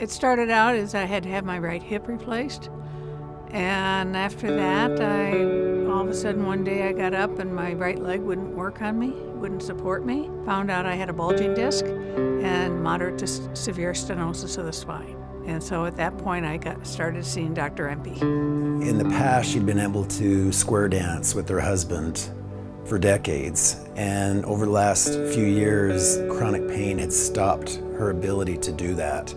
It started out as I had to have my right hip replaced. And after that, all of a sudden one day I got up and my right leg wouldn't work on me, wouldn't support me. Found out I had a bulging disc and moderate to severe stenosis of the spine. And so at that point I started seeing Dr. Empey. In the past, she'd been able to square dance with her husband for decades. And over the last few years, chronic pain had stopped her ability to do that.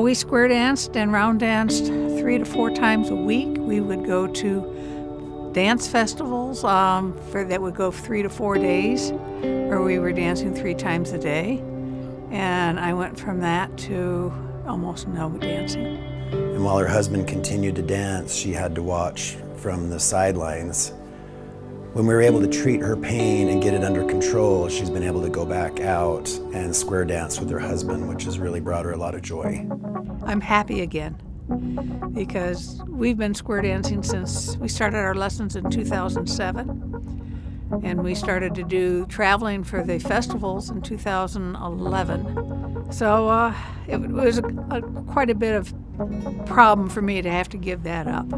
We square danced and round danced 3 to 4 times a week. We would go to dance festivals that would go 3 to 4 days, where we were dancing 3 times a day. And I went from that to almost no dancing. And while her husband continued to dance, she had to watch from the sidelines. When we were able to treat her pain and get it under control, she's been able to go back out and square dance with her husband, which has really brought her a lot of joy. I'm happy again because we've been square dancing since we started our lessons in 2007, and we started to do traveling for the festivals in 2011. So it was quite a bit of problem for me to have to give that up.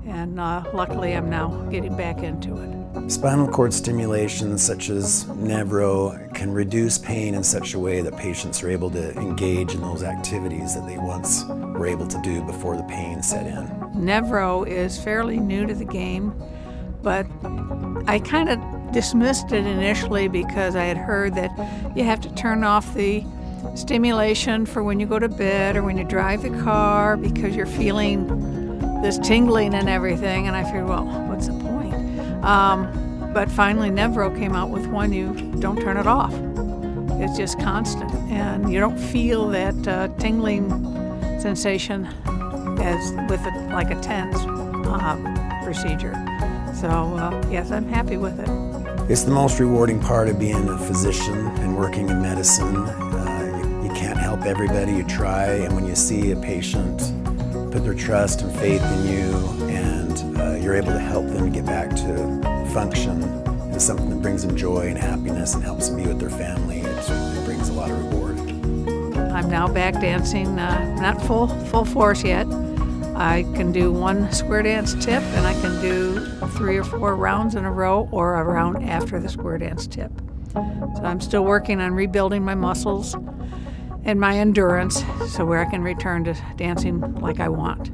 And luckily I'm now getting back into it. Spinal cord stimulation such as Nevro can reduce pain in such a way that patients are able to engage in those activities that they once were able to do before the pain set in. Nevro is fairly new to the game, but I kind of dismissed it initially because I had heard that you have to turn off the stimulation for when you go to bed or when you drive the car because you're feeling this tingling and everything, and I figured, well, what's the point? But finally Nevro came out with one you don't turn it off. It's just constant, and you don't feel that tingling sensation as with like a TENS procedure. So yes, I'm happy with it. It's the most rewarding part of being a physician and working in medicine. You can't help everybody, you try, and when you see a patient put their trust and faith in you, and you're able to help them get back to function, it's something that brings them joy and happiness and helps them be with their family. It brings a lot of reward. I'm now back dancing, not full force yet. I can do 1 square dance tip, and I can do 3 or 4 rounds in a row or a round after the square dance tip. So I'm still working on rebuilding my muscles and my endurance so where I can return to dancing like I want.